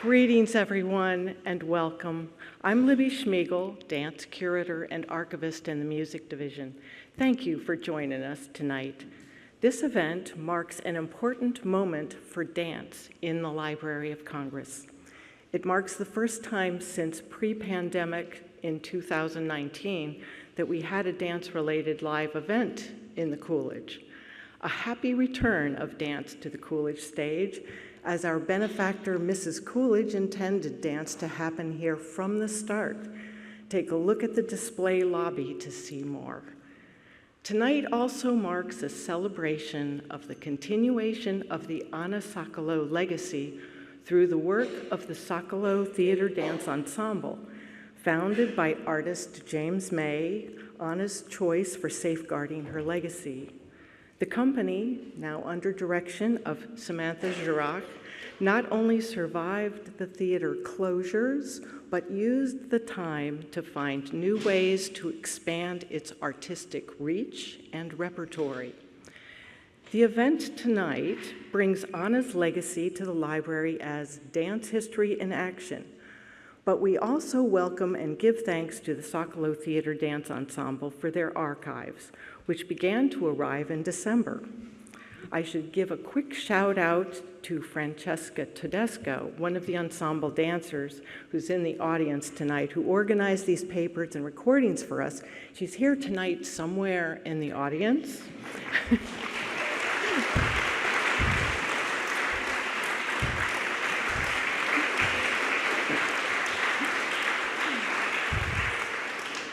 Greetings, everyone, and welcome. I'm Libby Schmiegel, dance curator and archivist in the music division. Thank you for joining us tonight. This event marks an important moment for dance in the Library of Congress. It marks the first time since pre-pandemic in 2019 that we had a dance-related live event in the Coolidge. A happy return of dance to the Coolidge stage, as our benefactor, Mrs. Coolidge, intended dance to happen here from the start. Take a look at the display lobby to see more. Tonight also marks a celebration of the continuation of the Anna Sokolow legacy through the work of the Sokolow Theatre Dance Ensemble, founded by artist James May, Anna's choice for safeguarding her legacy. The company, now under direction of Samantha Géracht, not only survived the theater closures, but used the time to find new ways to expand its artistic reach and repertory. The event tonight brings Anna's legacy to the library as dance history in action, but we also welcome and give thanks to the Sokolow Theatre Dance Ensemble for their archives, which began to arrive in December. I should give a quick shout out to Francesca Tedesco, one of the ensemble dancers who's in the audience tonight, who organized these papers and recordings for us. She's here tonight somewhere in the audience.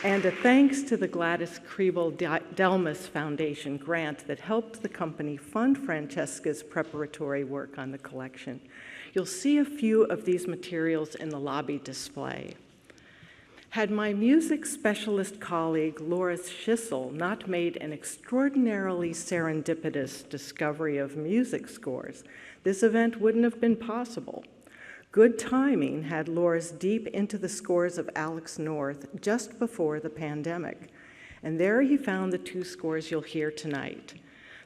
And a thanks to the Gladys Kriebel-Delmas Foundation grant that helped the company fund Francesca's preparatory work on the collection. You'll see a few of these materials in the lobby display. Had my music specialist colleague, Laura Schissel, not made an extraordinarily serendipitous discovery of music scores, this event wouldn't have been possible. Good timing had Laura's deep into the scores of Alex North just before the pandemic. And there he found the two scores you'll hear tonight,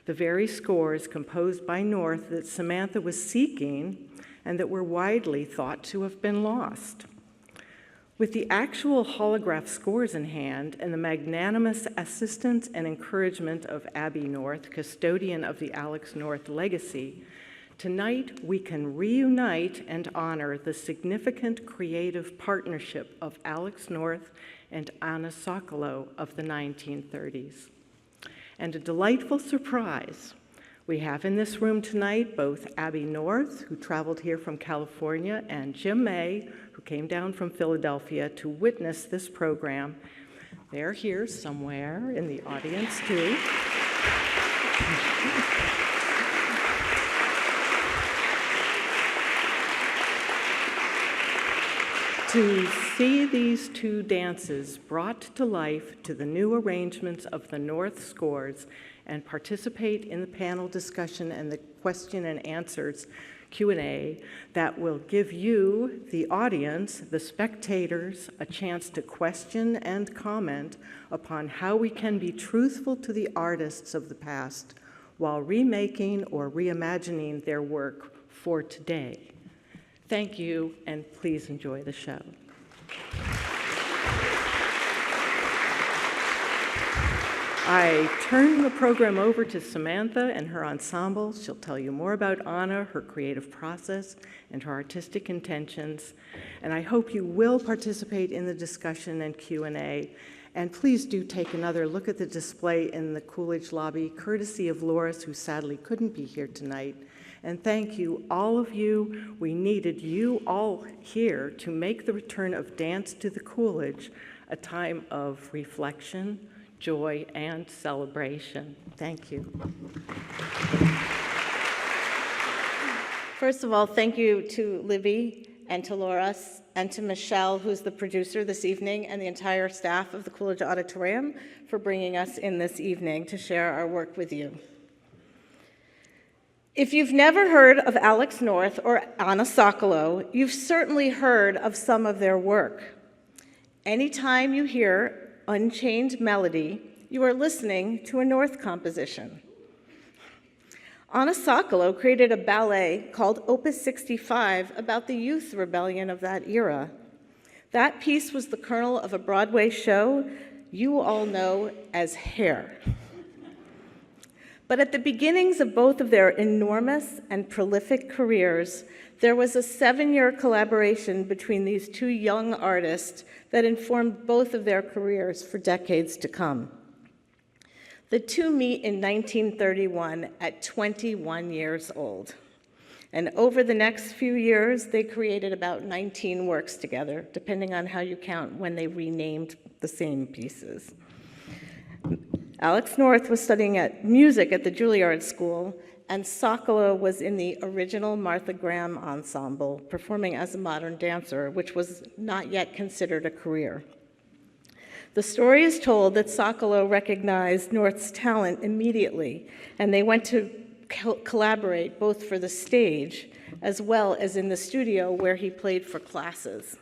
the very scores composed by North that Samantha was seeking and that were widely thought to have been lost. With the actual holograph scores in hand and the magnanimous assistance and encouragement of Abby North, custodian of the Alex North legacy, tonight, we can reunite and honor the significant creative partnership of Alex North and Anna Sokolow of the 1930s. And a delightful surprise, we have in this room tonight both Abby North, who traveled here from California, and Jim May, who came down from Philadelphia to witness this program. They're here somewhere in the audience, too. To see these two dances brought to life to the new arrangements of the North scores and participate in the panel discussion and the question and answers Q&A that will give you, the audience, the spectators, a chance to question and comment upon how we can be truthful to the artists of the past while remaking or reimagining their work for today. Thank you, and please enjoy the show. I turn the program over to Samantha and her ensemble. She'll tell you more about Anna, her creative process, and her artistic intentions. And I hope you will participate in the discussion and Q&A. And please do take another look at the display in the Coolidge lobby, courtesy of Loris, who sadly couldn't be here tonight. And thank you, all of you. We needed you all here to make the return of dance to the Coolidge a time of reflection, joy, and celebration. Thank you. First of all, thank you to Libby and to Laura and to Michelle, who's the producer this evening, and the entire staff of the Coolidge Auditorium for bringing us in this evening to share our work with you. If you've never heard of Alex North or Anna Sokolow, you've certainly heard of some of their work. Anytime you hear Unchained Melody, you are listening to a North composition. Anna Sokolow created a ballet called Opus 65 about the youth rebellion of that era. That piece was the kernel of a Broadway show you all know as Hair. But at the beginnings of both of their enormous and prolific careers, there was a 7-year collaboration between these two young artists that informed both of their careers for decades to come. The two meet in 1931 at 21 years old. And over the next few years, they created about 19 works together, depending on how you count when they renamed the same pieces. Alex North was studying music at the Juilliard School, and Sokolow was in the original Martha Graham Ensemble, performing as a modern dancer, which was not yet considered a career. The story is told that Sokolow recognized North's talent immediately, and they went to collaborate both for the stage as well as in the studio where he played for classes.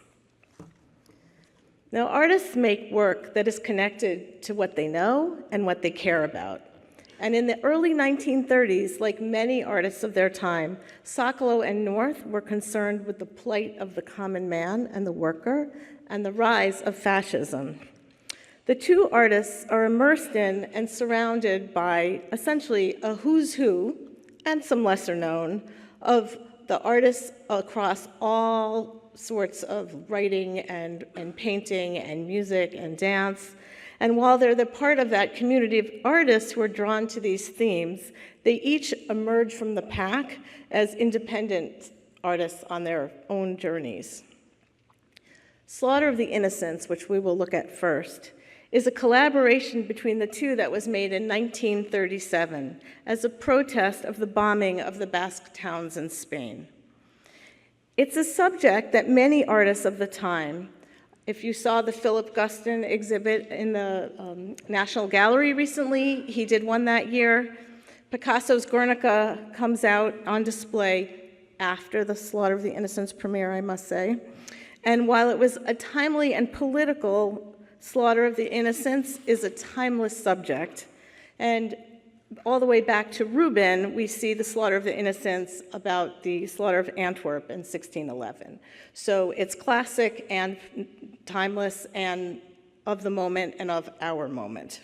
Now, artists make work that is connected to what they know and what they care about. And in the early 1930s, like many artists of their time, Sokolow and North were concerned with the plight of the common man and the worker and the rise of fascism. The two artists are immersed in and surrounded by essentially a who's who, and some lesser known, of the artists across all sorts of writing and painting and music and dance. And while they're the part of that community of artists who are drawn to these themes, they each emerge from the pack as independent artists on their own journeys. Slaughter of the Innocents, which we will look at first, is a collaboration between the two that was made in 1937 as a protest of the bombing of the Basque towns in Spain. It's a subject that many artists of the time, if you saw the Philip Guston exhibit in the National Gallery recently, he did one that year. Picasso's Guernica comes out on display after the Slaughter of the Innocents premiere, I must say. And while it was a timely and political, Slaughter of the Innocents is a timeless subject. And all the way back to Rubin, we see the Slaughter of the Innocents about the slaughter of Antwerp in 1611. So it's classic and timeless and of the moment and of our moment.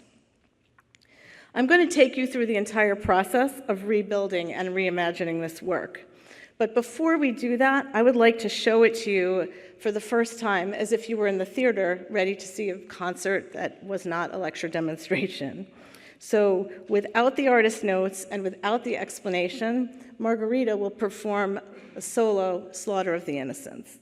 I'm going to take you through the entire process of rebuilding and reimagining this work. But before we do that, I would like to show it to you for the first time as if you were in the theater ready to see a concert that was not a lecture demonstration. So without the artist notes and without the explanation, Margarita will perform a solo Slaughter of the Innocents.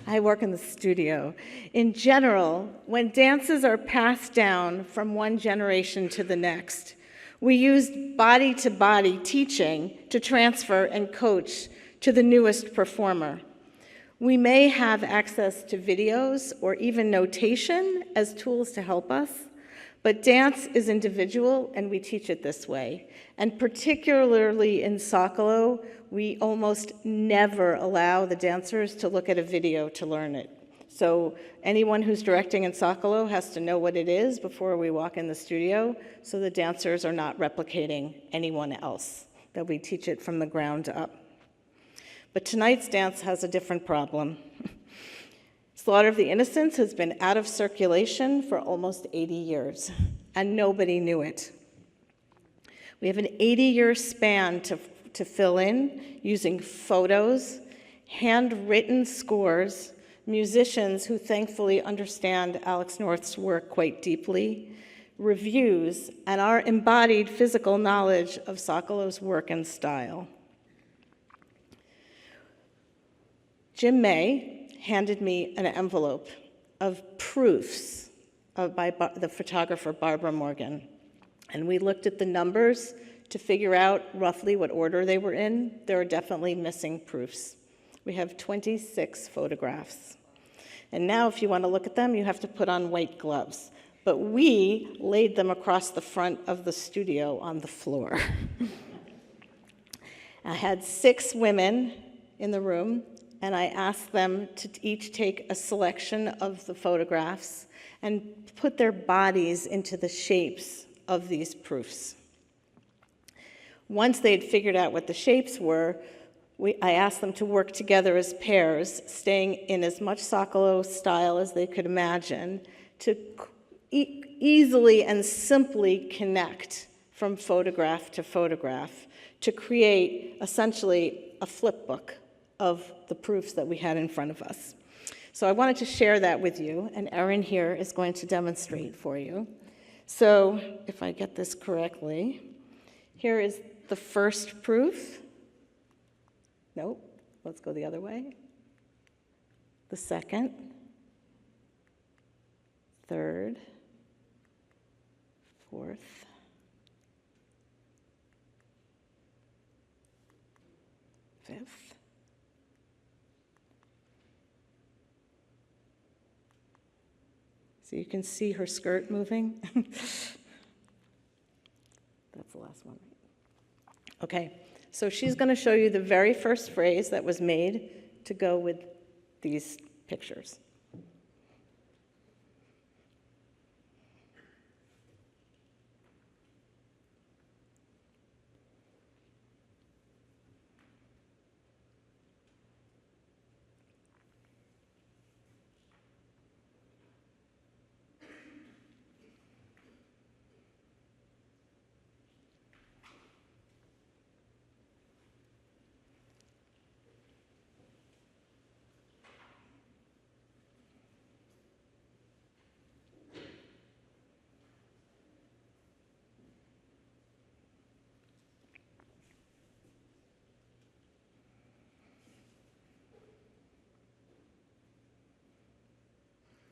I work in the studio. In general, when dances are passed down from one generation to the next, we use body-to-body teaching to transfer and coach to the newest performer. We may have access to videos or even notation as tools to help us, but dance is individual and we teach it this way. And particularly in Sokolow, we almost never allow the dancers to look at a video to learn it. So anyone who's directing in Sokolow has to know what it is before we walk in the studio, so the dancers are not replicating anyone else, that we teach it from the ground up. But tonight's dance has a different problem. Slaughter of the Innocents has been out of circulation for almost 80 years, and nobody knew it. We have an 80-year span to fill in using photos, handwritten scores, musicians who thankfully understand Alex North's work quite deeply, reviews, and our embodied physical knowledge of Sokolow's work and style. Jim May handed me an envelope of proofs by the photographer Barbara Morgan. And we looked at the numbers to figure out roughly what order they were in. There are definitely missing proofs. We have 26 photographs. And now if you want to look at them, you have to put on white gloves. But we laid them across the front of the studio on the floor. I had 6 women in the room, and I asked them to each take a selection of the photographs and put their bodies into the shapes of these proofs. Once they had figured out what the shapes were, I asked them to work together as pairs, staying in as much Sokolow style as they could imagine, to easily and simply connect from photograph to photograph to create essentially a flip book of the proofs that we had in front of us. So I wanted to share that with you, and Erin here is going to demonstrate for you. So if I get this correctly, here is the first proof. Nope, let's go the other way. The second, third, fourth, fifth, so you can see her skirt moving. That's the last one. Okay, so she's going to show you the very first phrase that was made to go with these pictures.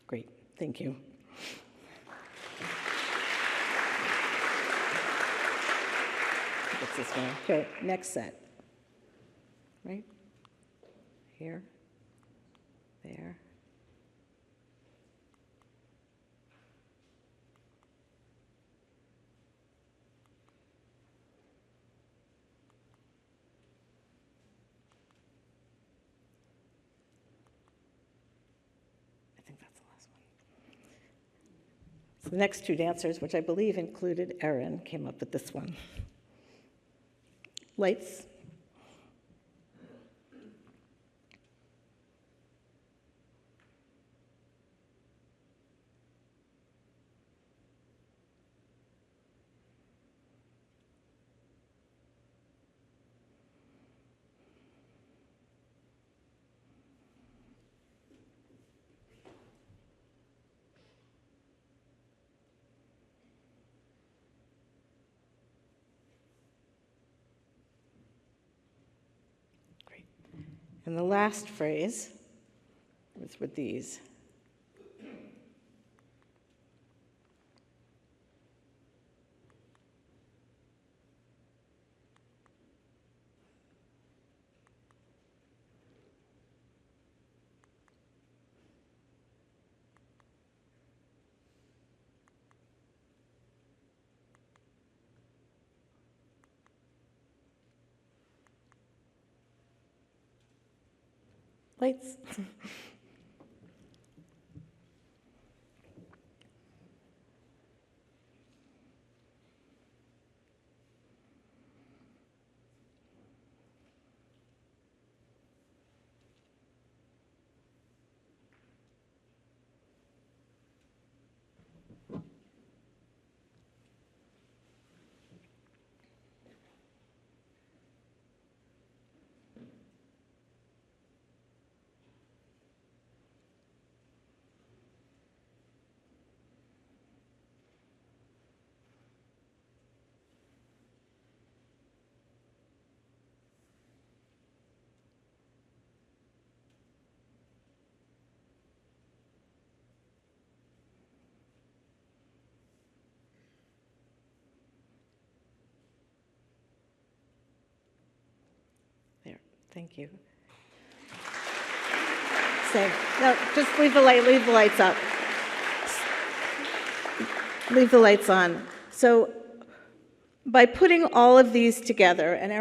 Great, thank you. What's this one? Okay, next set. Right? Here, there. The next 2 dancers, which I believe included Erin, came up with this one. Lights. And the last phrase was with these. Lights. There, thank you. Same. No, just leave the lights up. Leave the lights on. So by putting all of these together, and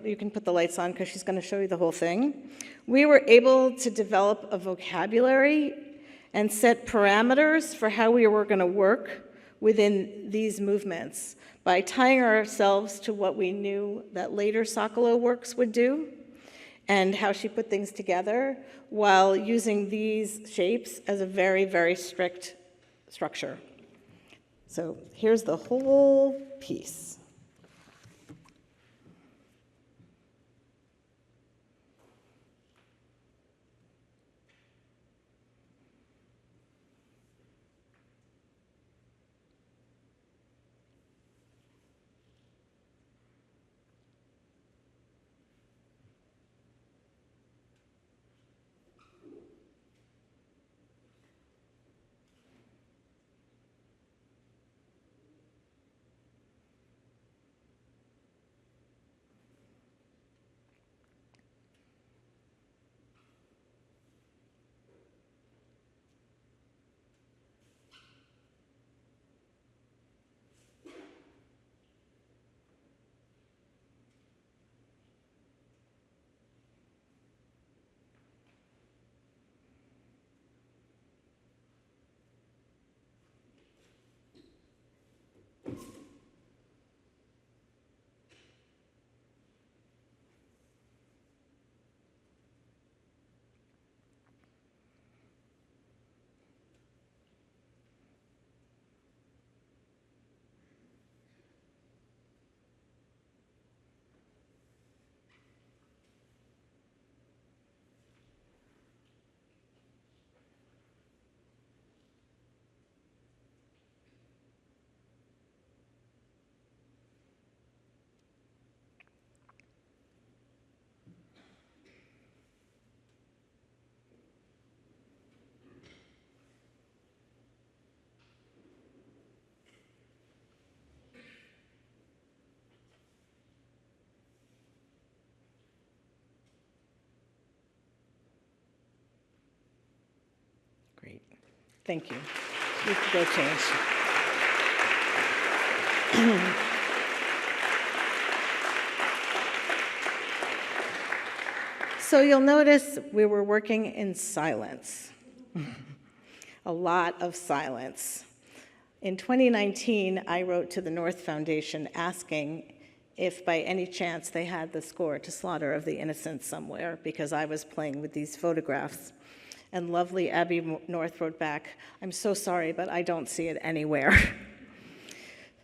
you can put the lights on because she's gonna show you the whole thing. We were able to develop a vocabulary and set parameters for how we were gonna work within these movements by tying ourselves to what we knew that later Sokolow works would do and how she put things together while using these shapes as a very, very strict structure. So here's the whole piece. Great. Thank you. You can go change. So you'll notice we were working in silence. A lot of silence. In 2019, I wrote to the North Foundation asking if by any chance they had the score to Slaughter of the Innocents somewhere, because I was playing with these photographs. And lovely Abby North wrote back, "I'm so sorry, but I don't see it anywhere."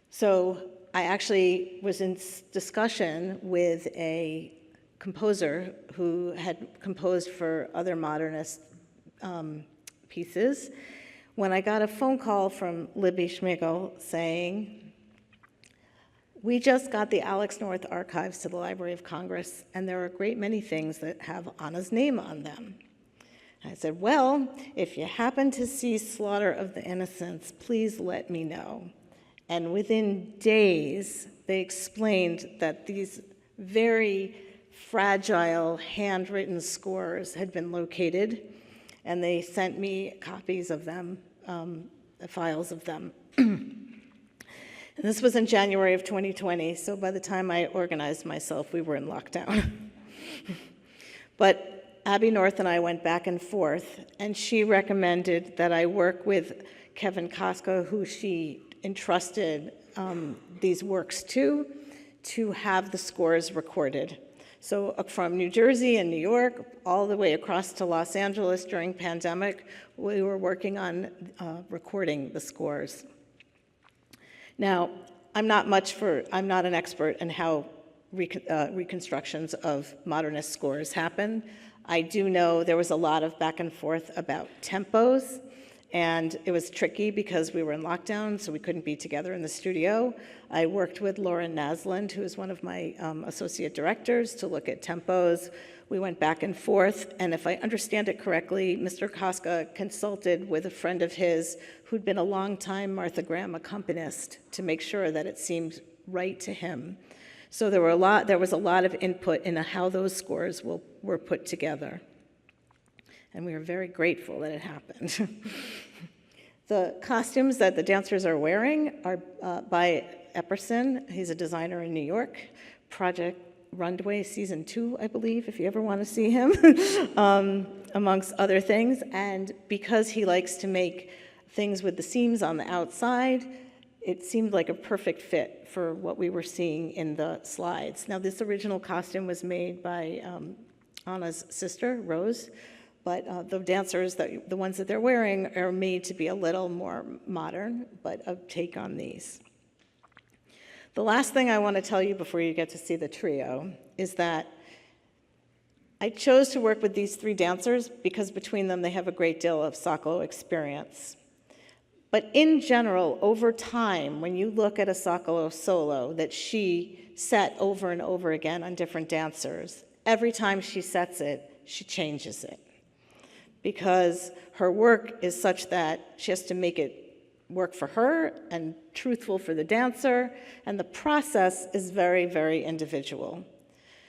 So I actually was in discussion with a composer who had composed for other modernist pieces when I got a phone call from Libby Schmigel saying, "We just got the Alex North archives to the Library of Congress, and there are a great many things that have Anna's name on them." I said, "Well, if you happen to see Slaughter of the Innocents, please let me know." And within days, they explained that these very fragile handwritten scores had been located, and they sent me copies of them, files of them. And this was in January of 2020, so by the time I organized myself, we were in lockdown. But Abby North and I went back and forth, and she recommended that I work with Kevin Koska, who she entrusted these works to have the scores recorded. So from New Jersey and New York, all the way across to Los Angeles during pandemic, we were working on recording the scores. Now, I'm not an expert in how reconstructions of modernist scores happen. I do know there was a lot of back and forth about tempos, and it was tricky because we were in lockdown, so we couldn't be together in the studio. I worked with Lauren Naslund, who is one of my associate directors, to look at tempos. We went back and forth, and if I understand it correctly, Mr. Koska consulted with a friend of his who'd been a long-time Martha Graham accompanist to make sure that it seemed right to him. So there was a lot of input in how those scores were put together. And we are very grateful that it happened. The costumes that the dancers are wearing are by Epperson. He's a designer in New York. Project Runway Season 2, I believe, if you ever want to see him, amongst other things. And because he likes to make things with the seams on the outside, it seemed like a perfect fit for what we were seeing in the slides. Now, this original costume was made by Anna's sister, Rose, but the dancers, the ones that they're wearing, are made to be a little more modern, but a take on these. The last thing I want to tell you before you get to see the trio is that I chose to work with these three dancers because between them they have a great deal of Sokolow experience. But in general, over time, when you look at a Sokolow solo that she set over and over again on different dancers, every time she sets it, she changes it. Because her work is such that she has to make it work for her and truthful for the dancer, and the process is very, very individual.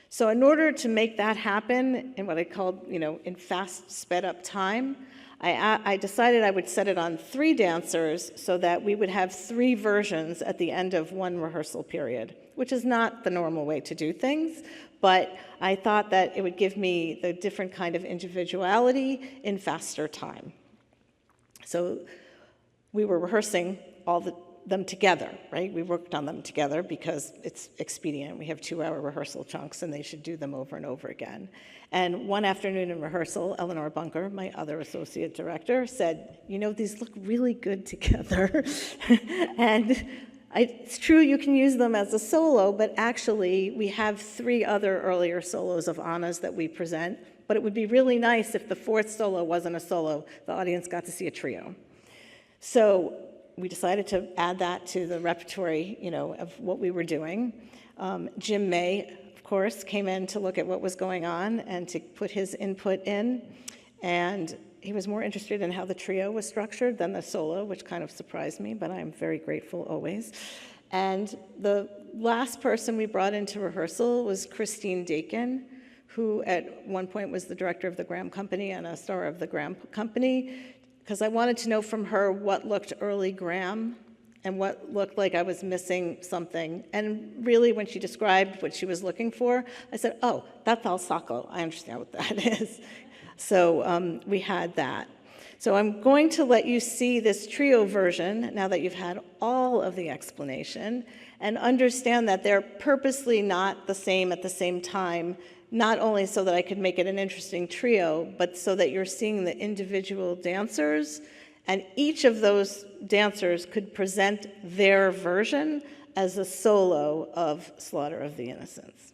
So in order to make that happen in what I called, in fast, sped up time, I decided I would set it on 3 dancers so that we would have 3 versions at the end of one rehearsal period, which is not the normal way to do things, but I thought that it would give me the different kind of individuality in faster time. So we were rehearsing them together, right? We worked on them together because it's expedient. We have 2-hour rehearsal chunks and they should do them over and over again. And one afternoon in rehearsal, Eleanor Bunker, my other associate director, said, these look really good together. And it's true you can use them as a solo, but actually we have 3 other earlier solos of Anna's that we present, but it would be really nice if the 4th solo wasn't a solo. The audience got to see a trio. So we decided to add that to the repertory, of what we were doing. Jim May, of course, came in to look at what was going on and to put his input in. And he was more interested in how the trio was structured than the solo, which kind of surprised me, but I'm very grateful always. And the last person we brought into rehearsal was Christine Dakin, who at one point was the director of the Graham Company and a star of the Graham Company, because I wanted to know from her what looked early Graham and what looked like I was missing something. And really, when she described what she was looking for, I said, oh, that's all Sokolow. I understand what that is. So we had that. So I'm going to let you see this trio version now that you've had all of the explanation and understand that they're purposely not the same at the same time, not only so that I could make it an interesting trio, but so that you're seeing the individual dancers, and each of those dancers could present their version as a solo of Slaughter of the Innocents.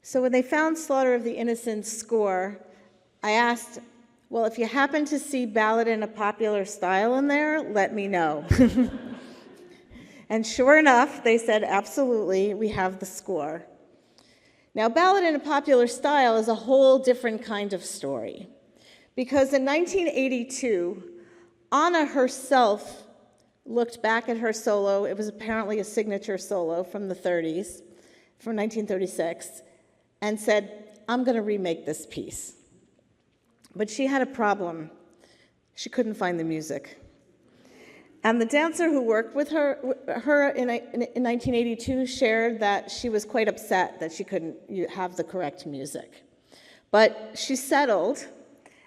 So when they found Slaughter of the Innocents score, I asked, well, if you happen to see Ballad in a Popular Style in there, let me know. And sure enough, they said, absolutely, we have the score. Now, Ballad in a Popular Style is a whole different kind of story, because in 1982, Anna herself looked back at her solo. It was apparently a signature solo from the 30s, from 1936, and said, I'm going to remake this piece. But she had a problem. She couldn't find the music. And the dancer who worked with her in 1982 shared that she was quite upset that she couldn't have the correct music. But she settled,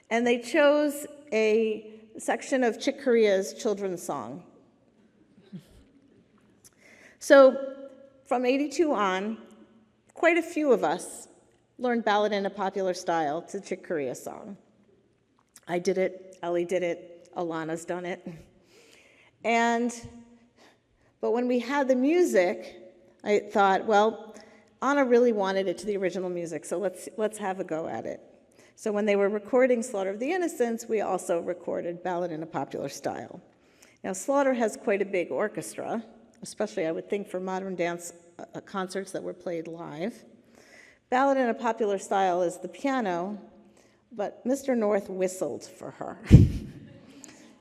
and they chose a section of Chick Corea's children's song. So from 82 on, quite a few of us learned Ballad in a Popular Style to Chick Corea song. I did it, Ellie did it, Alana's done it. But when we had the music, I thought, well, Anna really wanted it to the original music, so let's have a go at it. So when they were recording Slaughter of the Innocents, we also recorded Ballad in a Popular Style. Now, Slaughter has quite a big orchestra, especially, I would think, for modern dance concerts that were played live. Ballad in a Popular Style is the piano, but Mr. North whistled for her.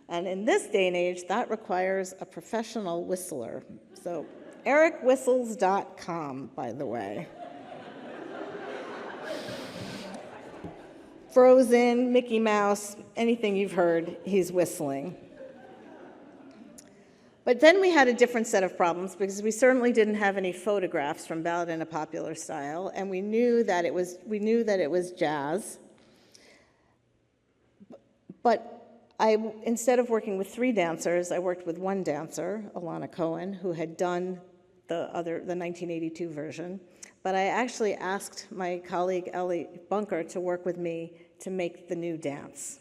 And in this day and age, that requires a professional whistler. So, ericwhistles.com, by the way. Frozen, Mickey Mouse, anything you've heard, he's whistling. But then we had a different set of problems, because we certainly didn't have any photographs from Ballad in a Popular Style, and we knew that it was jazz. But instead of working with 3 dancers, I worked with 1 dancer, Alana Cohen, who had done the 1982 version. But I actually asked my colleague Ellie Bunker to work with me to make the new dance.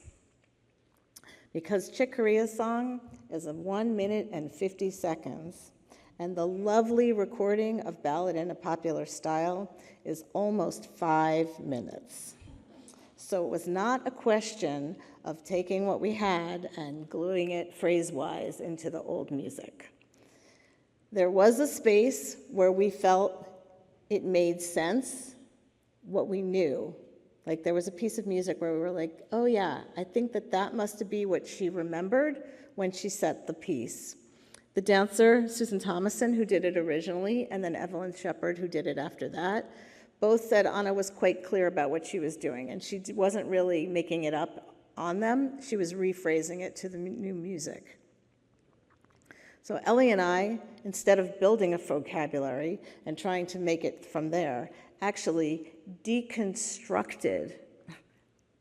Because Chick Corea's song is of 1 minute and 50 seconds, and the lovely recording of Ballad in a Popular Style is almost 5 minutes. So it was not a question of taking what we had and gluing it phrase-wise into the old music. There was a space where we felt it made sense, what we knew. Like there was a piece of music where we were like, oh yeah, I think that must be what she remembered when she set the piece. The dancer, Susan Thomason, who did it originally, and then Evelyn Shepard, who did it after that, both said Anna was quite clear about what she was doing, and she wasn't really making it up on them. She was rephrasing it to the new music. So Ellie and I, instead of building a vocabulary and trying to make it from there, actually deconstructed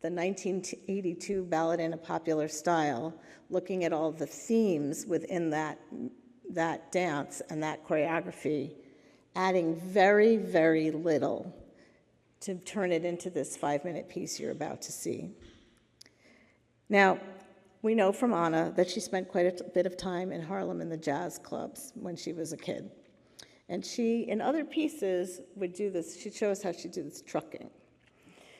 the 1982 Ballad in a Popular Style, looking at all the themes within that dance and that choreography, adding very, very little to turn it into this 5-minute piece you're about to see. Now, we know from Anna that she spent quite a bit of time in Harlem in the jazz clubs when she was a kid. And she, in other pieces, would do this. She'd show us how she did this trucking.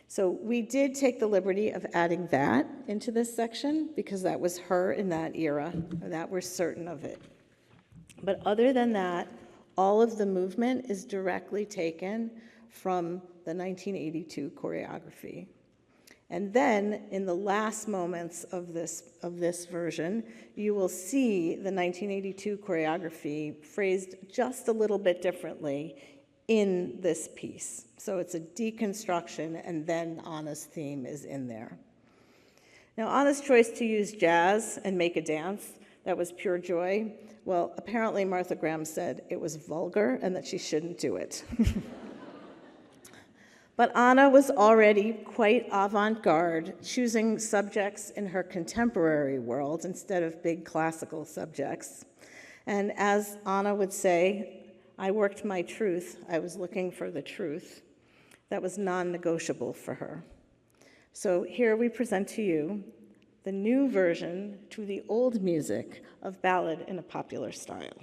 So we did take the liberty of adding that into this section because that was her in that era, that we're certain of it. But other than that, all of the movement is directly taken from the 1982 choreography. And then, in the last moments of this version, you will see the 1982 choreography phrased just a little bit differently in this piece. So it's a deconstruction, and then Anna's theme is in there. Now, Anna's choice to use jazz and make a dance that was pure joy, well, apparently Martha Graham said it was vulgar and that she shouldn't do it. But Anna was already quite avant-garde, choosing subjects in her contemporary world instead of big classical subjects. And as Anna would say, I worked my truth. I was looking for the truth. That was non-negotiable for her. So here we present to you the new version to the old music of Ballad in a Popular Style.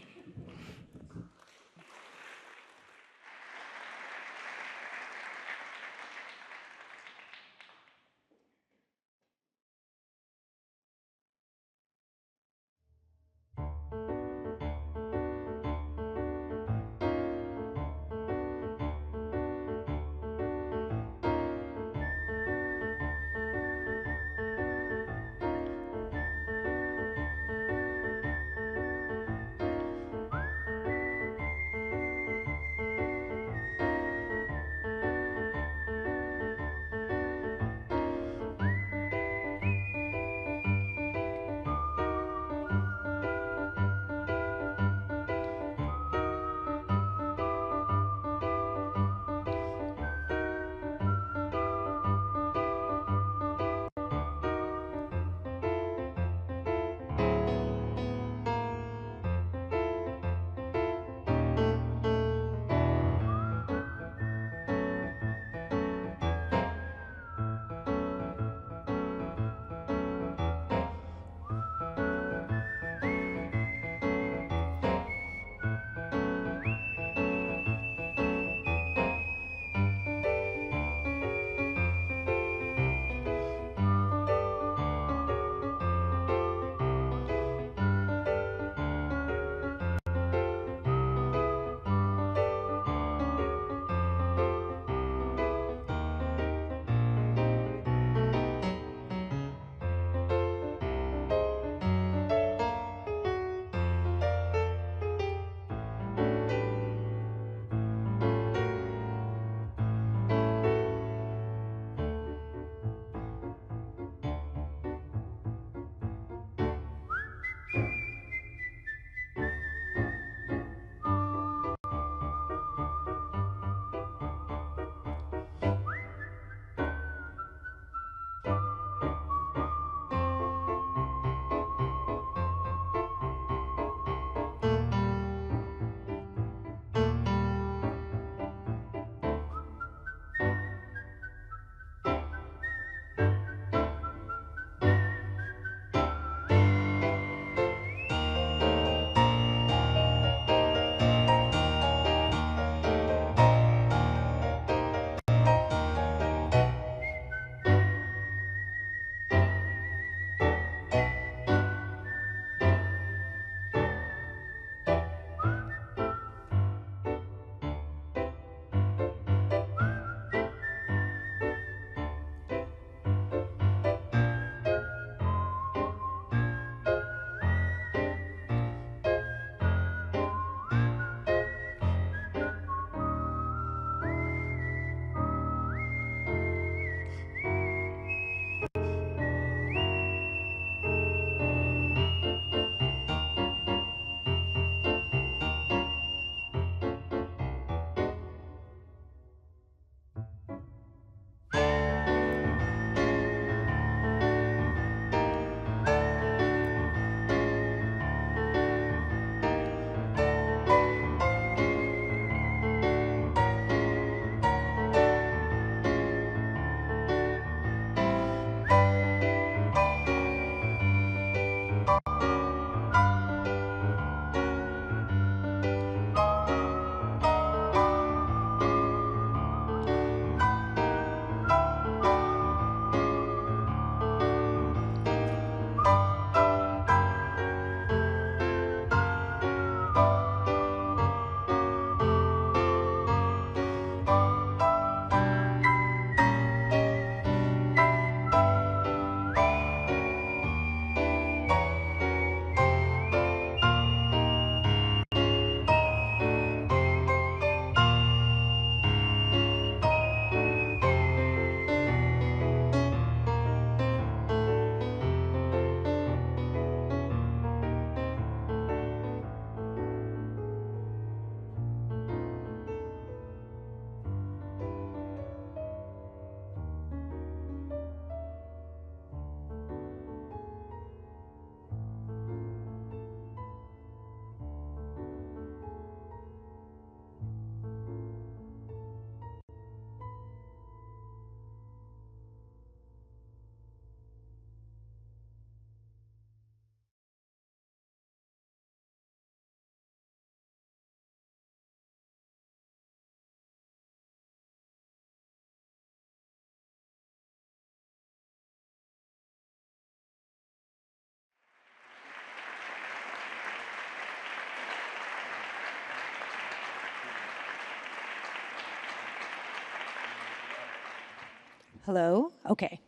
Hello? Okay.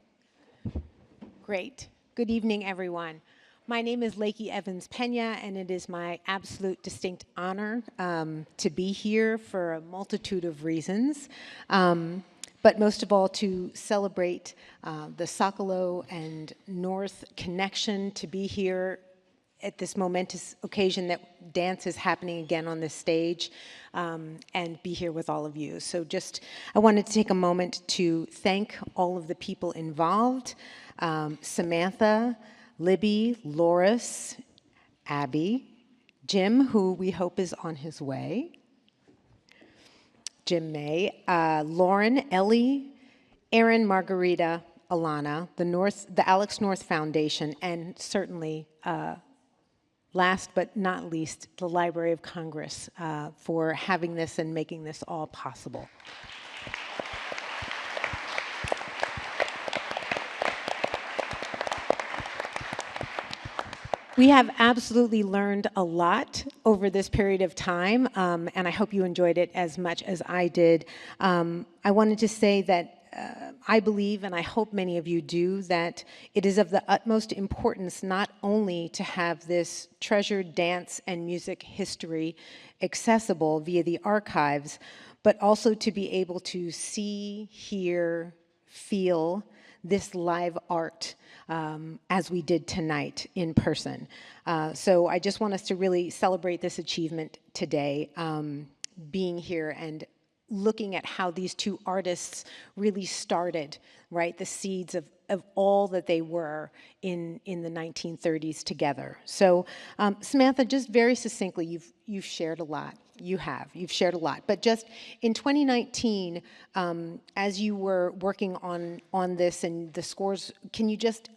Great. Good evening, everyone. My name is Lakey Evans Pena, and it is my absolute distinct honor to be here for a multitude of reasons, but most of all to celebrate the Sokolow and North connection, to be here at this momentous occasion that dance is happening again on this stage, and be here with all of you. So I wanted to take a moment to thank all of the people involved, Samantha, Libby, Loris, Abby, Jim, who we hope is on his way, Jim May, Lauren, Ellie, Aaron, Margarita, Alana, the Alex North Foundation, and certainly, last but not least, the Library of Congress for having this and making this all possible. We have absolutely learned a lot over this period of time, and I hope you enjoyed it as much as I did. I wanted to say that I believe, and I hope many of you do, that it is of the utmost importance not only to have this treasured dance and music history accessible via the archives, but also to be able to see, hear, feel this live art as we did tonight in person. So I just want us to really celebrate this achievement today, being here and looking at how these two artists really started, right, the seeds of all that they were in the 1930s together. So Samantha, just very succinctly, you've shared a lot. You've shared a lot. But just in 2019, as you were working on this and the scores, can you just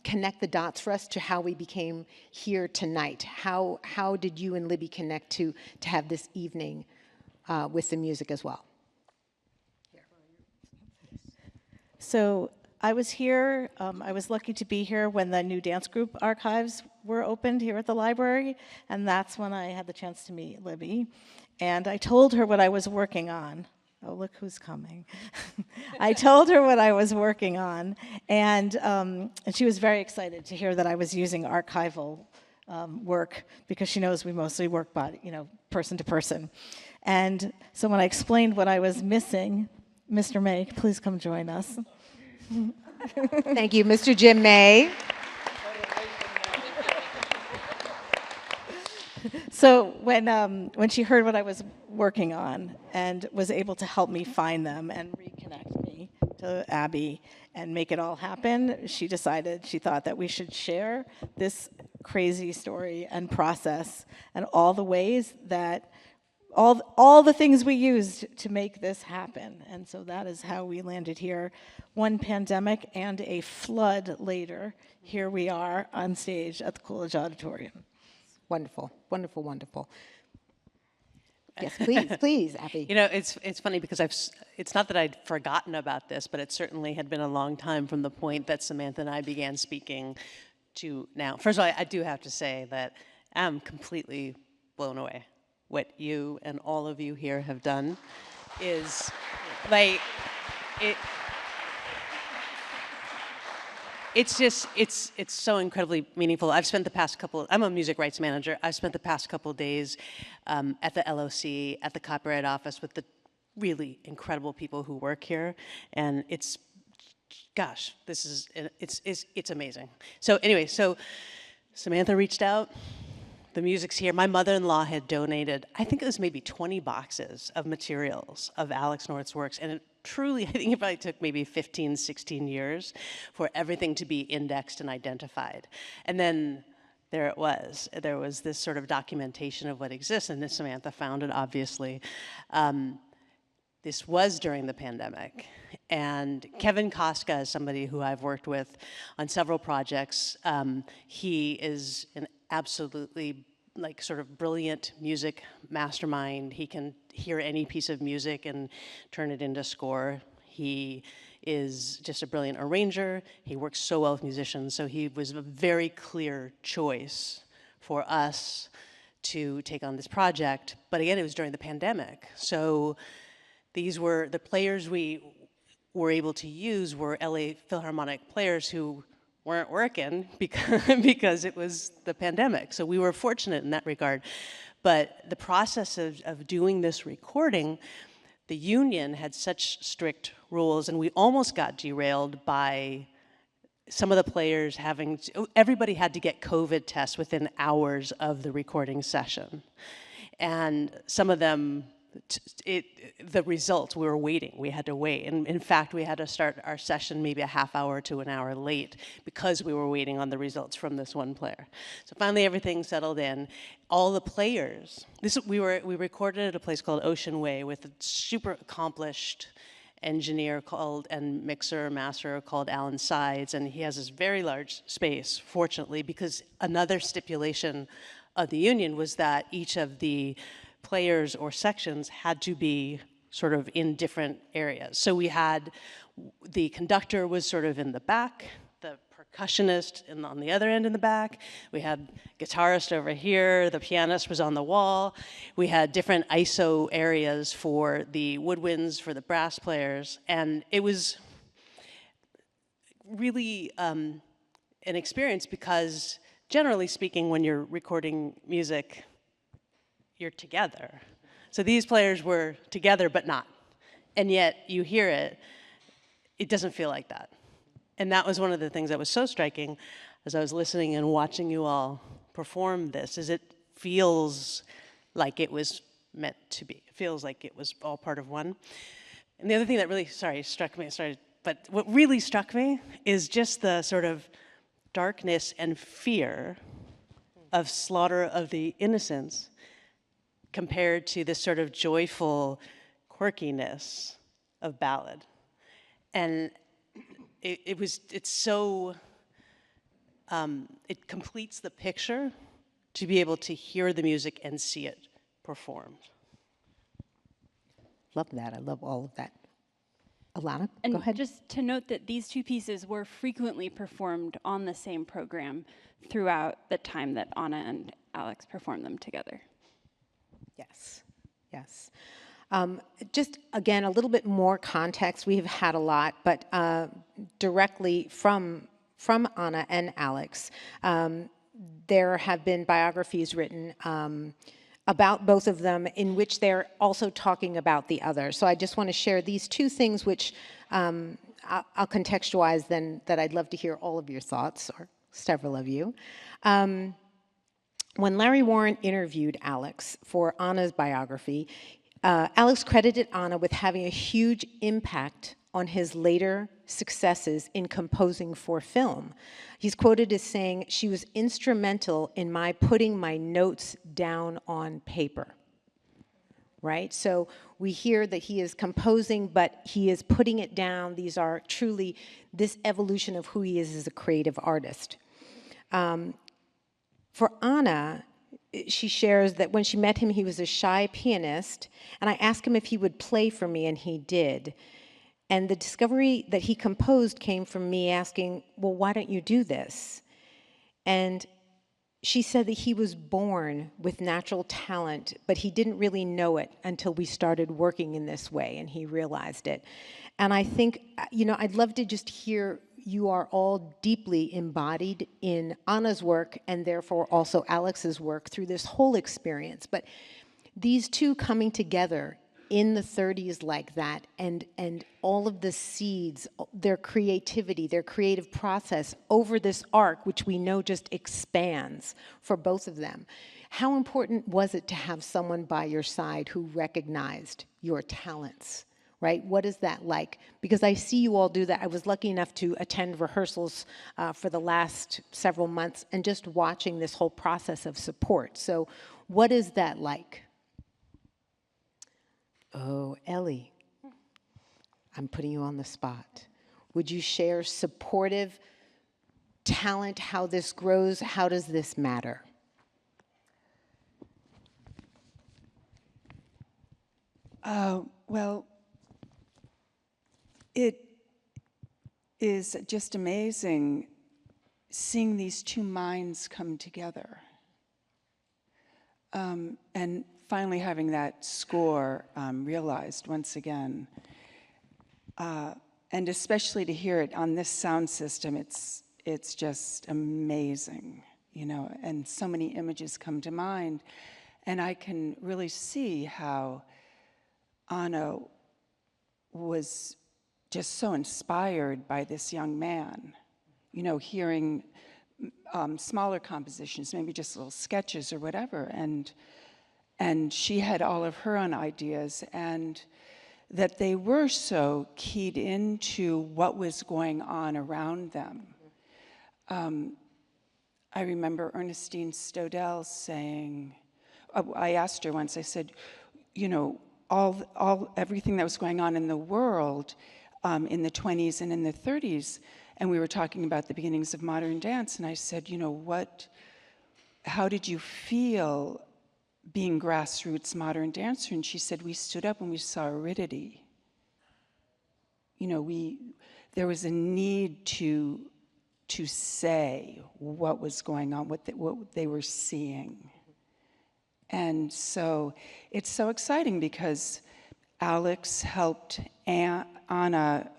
connect the dots for us to how we became here tonight? How did you and Libby connect to have this evening with the music as well? So I was here, I was lucky to be here when the new dance group archives were opened here at the library, and that's when I had the chance to meet Libby. And I told her what I was working on. Oh, look who's coming. I told her what I was working on, and she was very excited to hear that I was using archival work, because she knows we mostly work by, person to person. And so when I explained what I was missing, Mr. May, please come join us. Thank you, Mr. Jim May. So when she heard what I was working on and was able to help me find them and reconnect me to Abby and make it all happen, she thought that we should share this crazy story and process and all the ways that all the things we used to make this happen. And so that is how we landed here. One pandemic and a flood later, here we are on stage at the Coolidge Auditorium. Wonderful, wonderful, wonderful. Yes, please, Abby. It's funny because it's not that I'd forgotten about this, but it certainly had been a long time from the point that Samantha and I began speaking to now. First of all, I do have to say that I'm completely blown away. What you and all of you here have done is it's so incredibly meaningful. I'm a music rights manager. I've spent the past couple days at the LOC, at the Copyright Office with the really incredible people who work here, and it's amazing. So anyway, Samantha reached out. The music's here. My mother-in-law had donated, I think it was maybe 20 boxes of materials of Alex North's works, and I think it probably took maybe 15, 16 years for everything to be indexed and identified. And then there was this sort of documentation of what exists, and then Samantha found it, obviously. This was during the pandemic, and Kevin Koska is somebody who I've worked with on several projects. He is an absolutely sort of brilliant music mastermind. He can hear any piece of music and turn it into score. He is just a brilliant arranger. He works so well with musicians, so he was a very clear choice for us to take on this project. But again, it was during the pandemic. So these were the players were able to use were LA Philharmonic players who weren't working because it was the pandemic. So we were fortunate in that regard. But the process of doing this recording, the union had such strict rules, and we almost got derailed by some of the players everybody had to get COVID tests within hours of the recording session. And some of them, the results, we were waiting. We had to wait. And in fact, we had to start our session maybe a half hour to an hour late because we were waiting on the results from this one player. So finally, everything settled in. All the players, we recorded at a place called Ocean Way with a super accomplished engineer and mixer, master called Alan Sides, and he has this very large space, fortunately, because another stipulation of the union was that each of the players or sections had to be sort of in different areas. So we had, the conductor was sort of in the back, the percussionist on the other end in the back, we had guitarist over here, the pianist was on the wall, we had different ISO areas for the woodwinds, for the brass players, and it was really an experience because generally speaking, when you're recording music, you're together. So these players were together but not. And yet you hear it, it doesn't feel like that. And that was one of the things that was so striking as I was listening and watching you all perform this, is it feels like it was meant to be. It feels like it was all part of one. And the other thing that really, struck me, but what really struck me is just the sort of darkness and fear of slaughter of the innocents compared to this sort of joyful quirkiness of Ballad. And it's so, it completes the picture to be able to hear the music and see it performed. Love that. I love all of that. Alana, And go ahead. just to note that these two pieces were frequently performed on the same program throughout the time that Anna and Alex performed them together. Yes, yes. Just, again, a little bit more context. We have had a lot, but directly from Anna and Alex, there have been biographies written about both of them in which they're also talking about the other. So I just want to share these two things which I'll contextualize then, that I'd love to hear all of your thoughts, or several of you. When Larry Warren interviewed Alex for Anna's biography, Alex credited Anna with having a huge impact on his later successes in composing for film. He's quoted as saying, "She was instrumental in my putting my notes down on paper." Right? So we hear that he is composing, but he is putting it down. These are truly this evolution of who he is as a creative artist. For Anna, she shares that when she met him, he was a shy pianist, and I asked him if he would play for me, and he did. And the discovery that he composed came from me asking, well, why don't you do this? And she said that he was born with natural talent, but he didn't really know it until we started working in this way, and he realized it. And I think, I'd love to just hear, you are all deeply embodied in Anna's work and therefore also Alex's work through this whole experience. But these two coming together in the 30s like that, and all of the seeds, their creativity, their creative process over this arc, which we know just expands for both of them. How important was it to have someone by your side who recognized your talents, right? What is that like? Because I see you all do that. I was lucky enough to attend rehearsals for the last several months and just watching this whole process of support. So what is that like? Oh, Ellie, I'm putting you on the spot. Would you share supportive talent, how this grows? How does this matter? Well, it is just amazing seeing these two minds come together. And finally having that score realized once again. and especially to hear it on this sound system, it's just amazing, you know, and so many images come to mind. And I can really see how Anna was just so inspired by this young man, you know, hearing smaller compositions, maybe just little sketches or whatever, and she had all of her own ideas, and that they were so keyed into what was going on around them. I remember Ernestine Stodell saying, I asked her once, I said, you know, everything that was going on in the world in the 20s and in the 30s, and we were talking about the beginnings of modern dance, and I said, you know, how did you feel being grassroots modern dancer? And she said, we stood up and we saw aridity. You know, there was a need to say what was going on, what they were seeing. And so it's so exciting because Alex helped Anna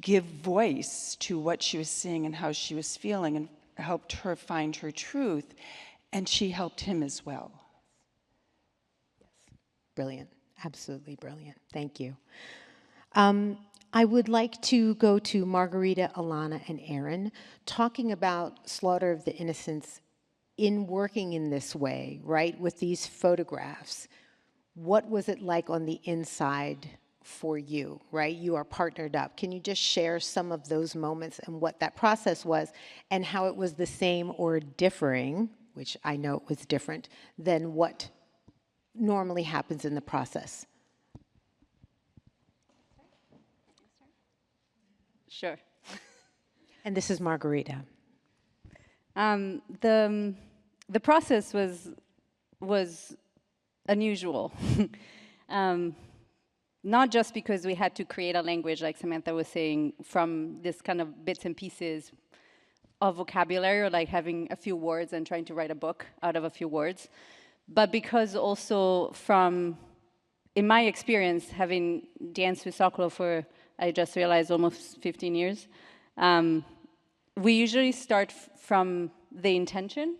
give voice to what she was seeing and how she was feeling, and helped her find her truth, and she helped him as well. Yes, brilliant, absolutely brilliant. Thank you. I would like to go to Margarita, Alana, and Aaron, talking about Slaughter of the Innocents in working in this way, right, with these photographs. What was it like on the inside for you, right? You are partnered up. Can you just share some of those moments and what that process was and how it was the same or differing, which I know it was different, than what normally happens in the process? Sure. And this is Margarita. The process was unusual. Not just because we had to create a language, like Samantha was saying, from this kind of bits and pieces of vocabulary, or like having a few words and trying to write a book out of a few words, but because also from, in my experience, having danced with Sokolow for, I just realized, almost 15 years, we usually start from the intention,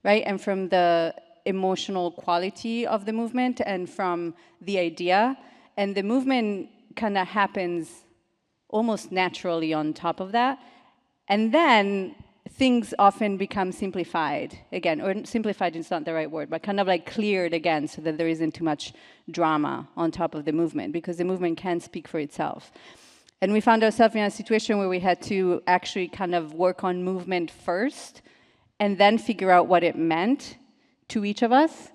right? And from the emotional quality of the movement and from the idea. And the movement kind of happens almost naturally on top of that. And then things often become simplified again, or simplified is not the right word, but kind of like cleared again so that there isn't too much drama on top of the movement, because the movement can speak for itself. And we found ourselves in a situation where we had to actually kind of work on movement first and then figure out what it meant to each of us.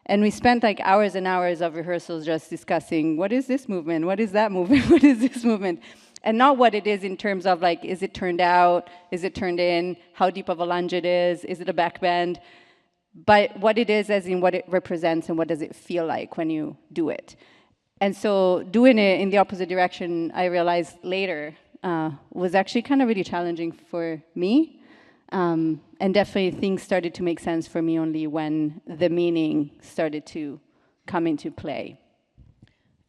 And we spent like hours and hours of rehearsals just discussing, what is this movement? What is that movement? What is this movement? And not what it is in terms of like, is it turned out? Is it turned in? How deep of a lunge it is? Is it a back bend? But what it is as in what it represents and what does it feel like when you do it. And so doing it in the opposite direction, I realized later, was actually kind of really challenging for me. And definitely things started to make sense for me only when the meaning started to come into play.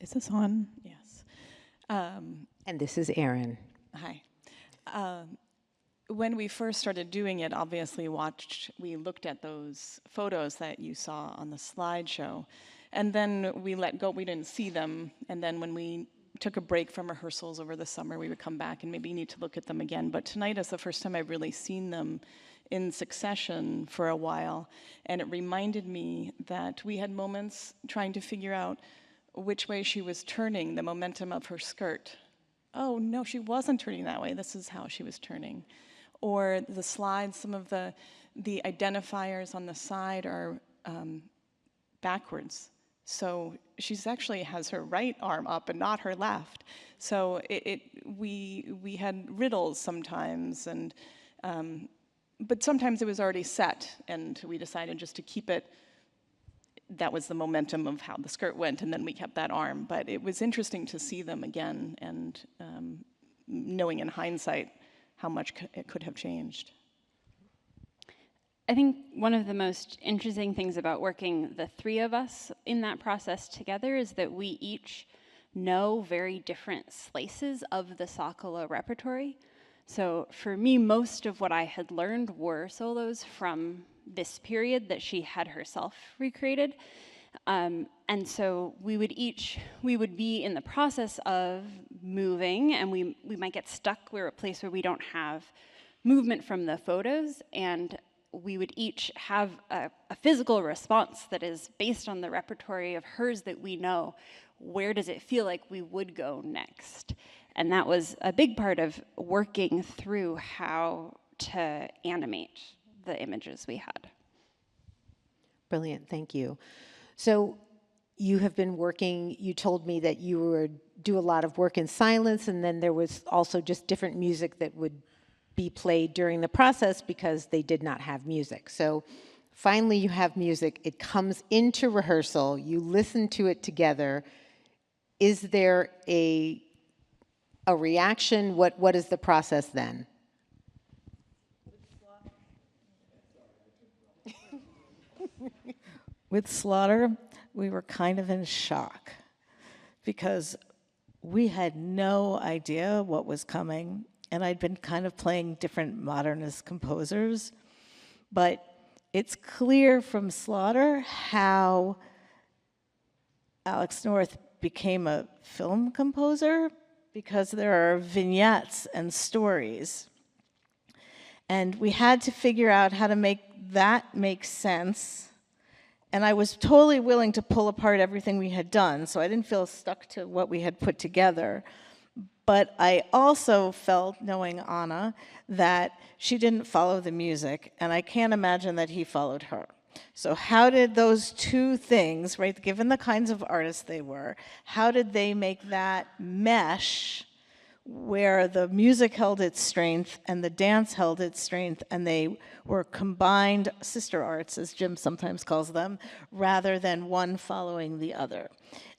Is this on? Yes. And this is Erin. Hi. When we first started doing it, obviously we looked at those photos that you saw on the slideshow, and then we let go, we didn't see them, and then when we took a break from rehearsals over the summer, we would come back and maybe need to look at them again. But tonight is the first time I've really seen them in succession for a while, and it reminded me that we had moments trying to figure out which way she was turning, the momentum of her skirt. Oh no, she wasn't turning that way, this is how she was turning. Or the slides, some of the identifiers on the side are backwards. So she's actually has her right arm up and not her left. So we had riddles sometimes, and but sometimes it was already set, and we decided just to keep it. That was the momentum of how the skirt went, and then we kept that arm. But it was interesting to see them again, and knowing in hindsight how much it could have changed. I think one of the most interesting things about working the three of us in that process together is that we each know very different slices of the Sokolow repertory. So for me, most of what I had learned were solos from this period that she had herself recreated. And so we would be in the process of moving, and we might get stuck. We're a place where we don't have movement from the photos, and we would each have a physical response that is based on the repertory of hers that we know. Where does it feel like we would go next? And that was a big part of working through how to animate the images we had. Brilliant, thank you. So you have been working, you told me that you would do a lot of work in silence, and then there was also just different music that would be played during the process because they did not have music. So finally you have music, it comes into rehearsal, you listen to it together. Is there a reaction? What is the process then? With Slaughter, we were kind of in shock because we had no idea what was coming, and I'd been kind of playing different modernist composers, but it's clear from Slaughter how Alex North became a film composer because there are vignettes and stories. And we had to figure out how to make that make sense. And I was totally willing to pull apart everything we had done, so I didn't feel stuck to what we had put together. But I also felt, knowing Anna, that she didn't follow the music, and I can't imagine that he followed her. So how did those two things, right, given the kinds of artists they were, how did they make that mesh where the music held its strength and the dance held its strength, and they were combined sister arts, as Jim sometimes calls them, rather than one following the other.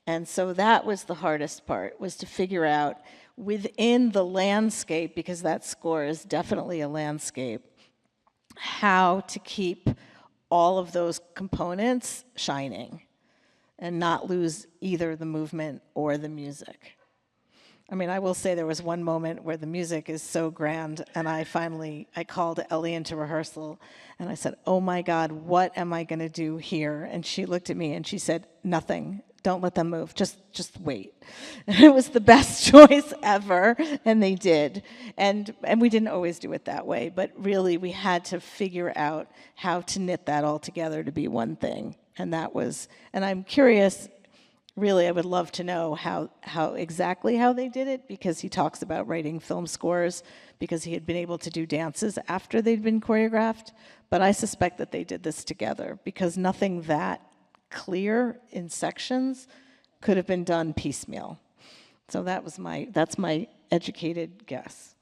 And so that was the hardest part, was to figure out within the landscape, because that score is definitely a landscape, how to keep all of those components shining and not lose either the movement or the music. I mean, I will say there was one moment where the music is so grand, and I called Ellie into rehearsal, and I said, oh my God, what am I gonna do here? And she looked at me and she said, nothing, don't let them move, just wait. And it was the best choice ever, and they did. And we didn't always do it that way, but really we had to figure out how to knit that all together to be one thing. And I'm curious, really, I would love to know how exactly how they did it, because he talks about writing film scores because he had been able to do dances after they'd been choreographed. But I suspect that they did this together because nothing that clear in sections could have been done piecemeal. So that's my educated guess.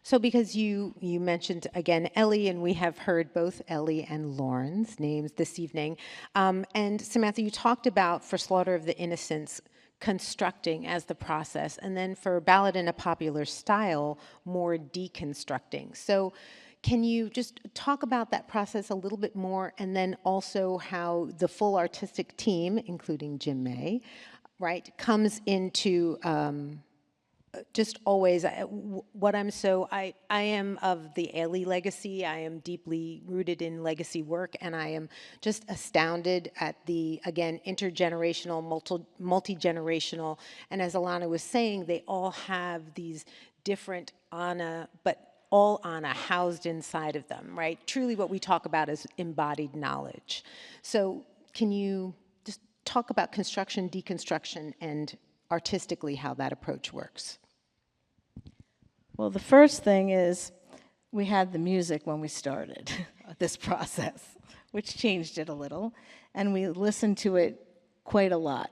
So because you mentioned, again, Ellie, and we have heard both Ellie and Lauren's names this evening. And Samantha, you talked about, for Slaughter of the Innocents, constructing as the process, and then for Ballad in a Popular Style, more deconstructing. So can you just talk about that process a little bit more, and then also how the full artistic team, including Jim May, right, comes into just always what I am of the Ellie legacy. I am deeply rooted in legacy work, and I am just astounded at the, again, intergenerational, multi-generational, and as Alana was saying, they all have these different Anna, but all Anna housed inside of them, right? Truly what we talk about is embodied knowledge. So can you just talk about construction, deconstruction, and artistically how that approach works? Well, the first thing is we had the music when we started this process, which changed it a little, and we listened to it quite a lot.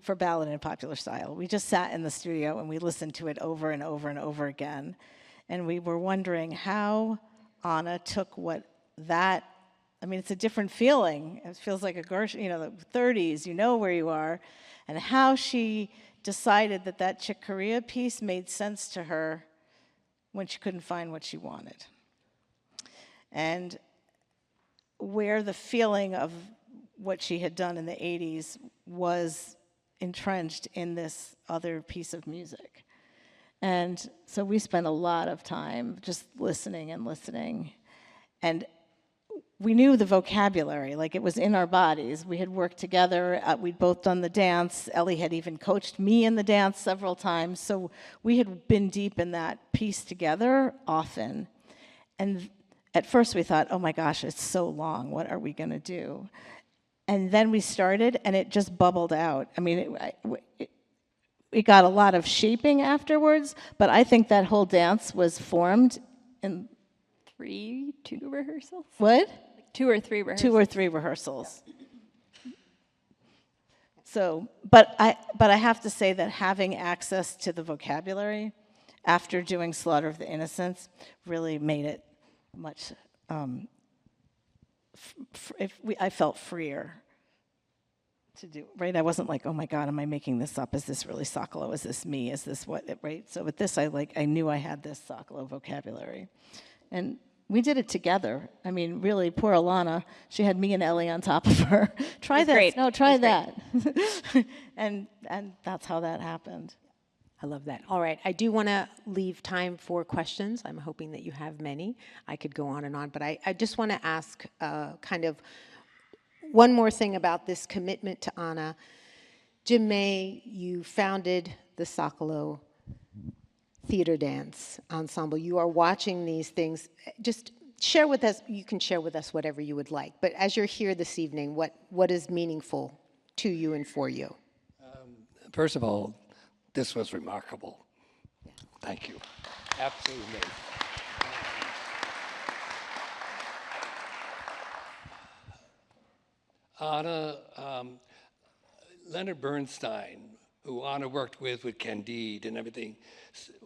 For Ballad in a Popular Style. We just sat in the studio and we listened to it over and over and over again, and we were wondering how Anna took it's a different feeling. It feels like the 30s, you know where you are, and how she decided that Chick Corea piece made sense to her when she couldn't find what she wanted. And where the feeling of what she had done in the 80s was entrenched in this other piece of music. And so we spent a lot of time just listening and listening. And we knew the vocabulary, like it was in our bodies. We had worked together, we'd both done the dance. Ellie had even coached me in the dance several times. So we had been deep in that piece together often. And at first we thought, oh my gosh, it's so long, what are we gonna do? And then we started and it just bubbled out. I mean, it got a lot of shaping afterwards, but I think that whole dance was formed in 2 rehearsals. What? 2 or 3 rehearsals. 2 or 3 rehearsals. So, but I have to say that having access to the vocabulary after doing Slaughter of the Innocents really made it much, I felt freer to do, right? I wasn't like, oh my God, am I making this up? Is this really Sokolow? Is this me? Is this what, right? So with this, I knew I had this Sokolow vocabulary. And we did it together. I mean, really, poor Alana, she had me and Ellie on top of her. Try this, great. no, try that. and that's how that happened. I love that. All right, I do want to leave time for questions. I'm hoping that you have many. I could go on and on, but I just want to ask kind of one more thing about this commitment to Anna. Jim May, you founded the Sokolow Theater Dance Ensemble. You are watching these things. Just share with us, you can share with us whatever you would like, but as you're here this evening, what is meaningful to you and for you? First of all, this was remarkable. Thank you. Absolutely amazing. Anna, Leonard Bernstein, who Anna worked with Candide and everything,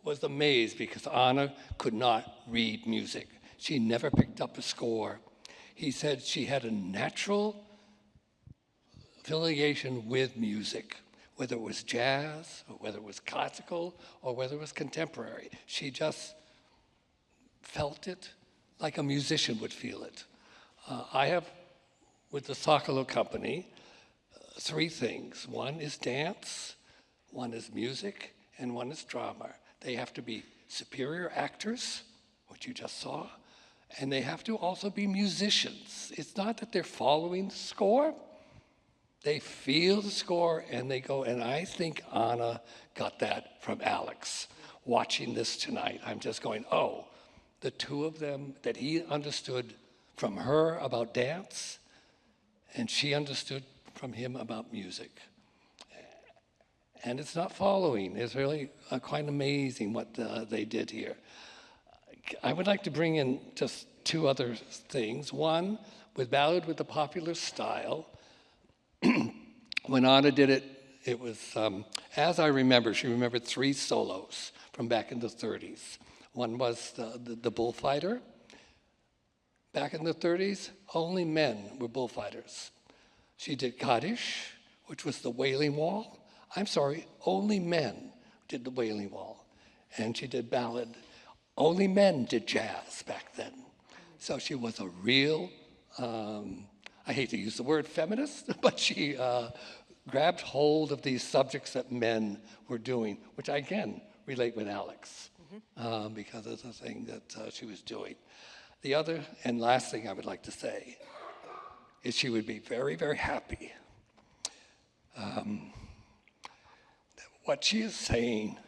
was amazed because Anna could not read music. She never picked up a score. He said she had a natural affiliation with music, whether it was jazz, or whether it was classical, or whether it was contemporary. She just felt it like a musician would feel it. I have, with the Sokolow Company, 3 things. One is dance, one is music, and one is drama. They have to be superior actors, which you just saw, and they have to also be musicians. It's not that they're following the score. They feel the score and they go, and I think Anna got that from Alex. Watching this tonight, I'm just going, oh, the 2 of them, that he understood from her about dance, and she understood from him about music. And it's not following. It's really quite amazing what they did here. I would like to bring in just 2 other things. One, with Ballad with the popular style, when Anna did it, it was, as I remember, she remembered 3 solos from back in the 30s. One was the bullfighter. Back in the 30s, only men were bullfighters. She did Kaddish, which was the Wailing Wall. I'm sorry, only men did the Wailing Wall. And she did Ballad. Only men did jazz back then. So she was a real, I hate to use the word feminist, but she grabbed hold of these subjects that men were doing, which I again relate with Alex, because of the thing that she was doing. The other and last thing I would like to say is she would be very, very happy. What she is saying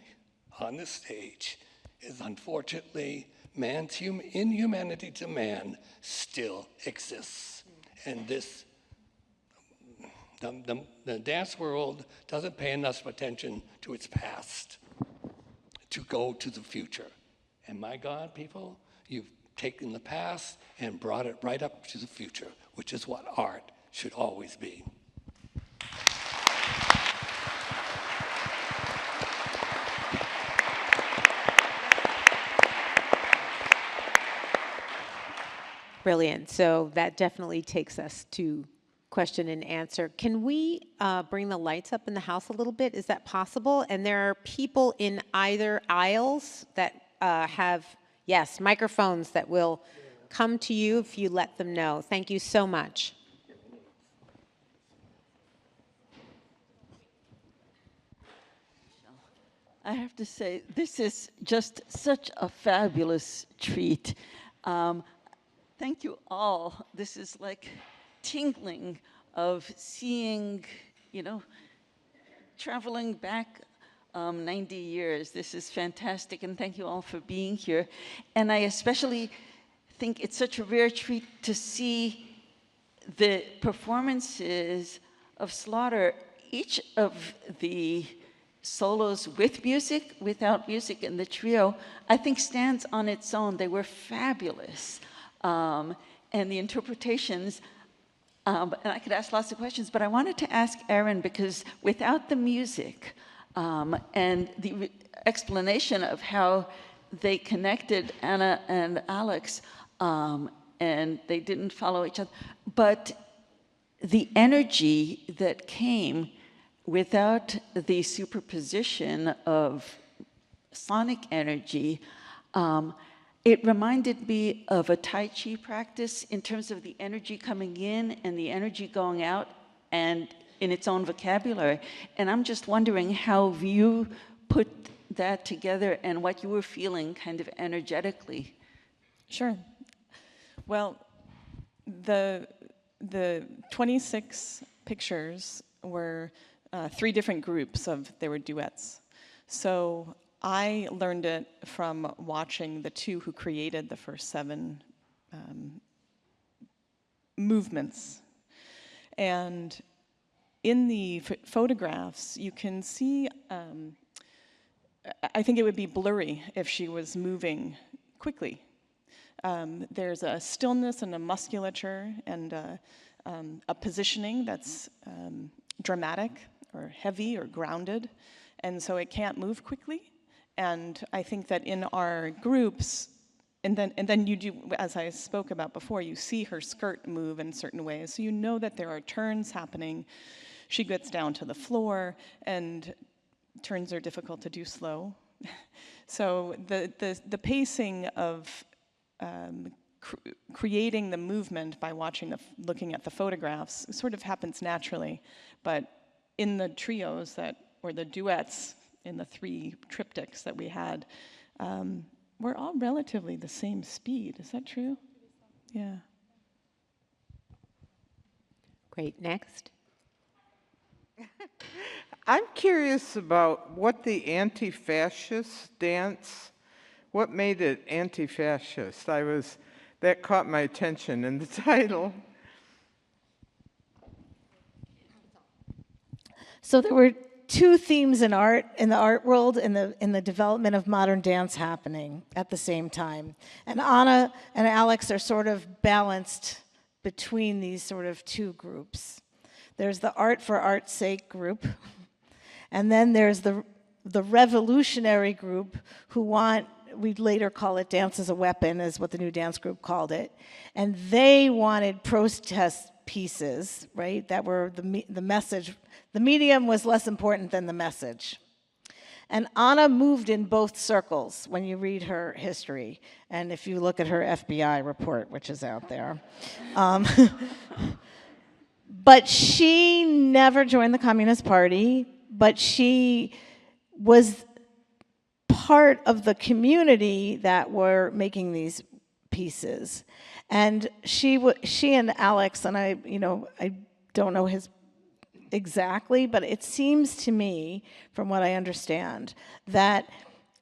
on this stage is, unfortunately, man's inhumanity to man still exists. And this, the dance world doesn't pay enough attention to its past to go to the future. And my God, people, you've taken the past and brought it right up to the future, which is what art should always be. Brilliant. So that definitely takes us to question and answer. Can we bring the lights up in the house a little bit? Is that possible? And there are people in either aisles that have, yes, microphones that will come to you if you let them know. Thank you so much. I have to say, this is just such a fabulous treat. Thank you all. This is like tingling of seeing, you know, traveling back 90 years. This is fantastic, and thank you all for being here. And I especially think it's such a rare treat to see the performances of Slaughter, each of the solos with music, without music, and the trio, I think stands on its own. They were fabulous. And the interpretations, and I could ask lots of questions, but I wanted to ask Erin, because without the music and the explanation of how they connected Anna and Alex, and they didn't follow each other, but the energy that came without the superposition of sonic energy, it reminded me of a Tai Chi practice in terms of the energy coming in and the energy going out, and in its own vocabulary. And I'm just wondering how you put that together and what you were feeling kind of energetically. Sure. Well, the 26 pictures were 3 different groups they were duets. So I learned it from watching the 2 who created the first 7 movements. And in the photographs, you can see, I think it would be blurry if she was moving quickly. There's a stillness and a musculature and a positioning that's dramatic or heavy or grounded, and so it can't move quickly. And I think that in our groups, and then you do, as I spoke about before, you see her skirt move in certain ways, so you know that there are turns happening. She gets down to the floor, and turns are difficult to do slow. So the pacing of creating the movement by looking at the photographs sort of happens naturally, but in the trios or the duets in the 3 triptychs that we had, we're all relatively the same speed. Is that true? Yeah. Great. Next. I'm curious about what the anti-fascist dance, what made it anti-fascist? That caught my attention in the title. So there were 2 themes in the art world, in the development of modern dance happening at the same time. And Anna and Alex are sort of balanced between these sort of 2 groups. There's the art for art's sake group, and then there's the revolutionary group who we'd later call it dance as a weapon, is what the new dance group called it. And they wanted protest pieces, right, that were the message. The medium was less important than the message. And Anna moved in both circles when you read her history, and if you look at her FBI report, which is out there. But she never joined the Communist Party, but she was part of the community that were making these pieces. And she and Alex, and I don't know his exactly, but it seems to me, from what I understand, that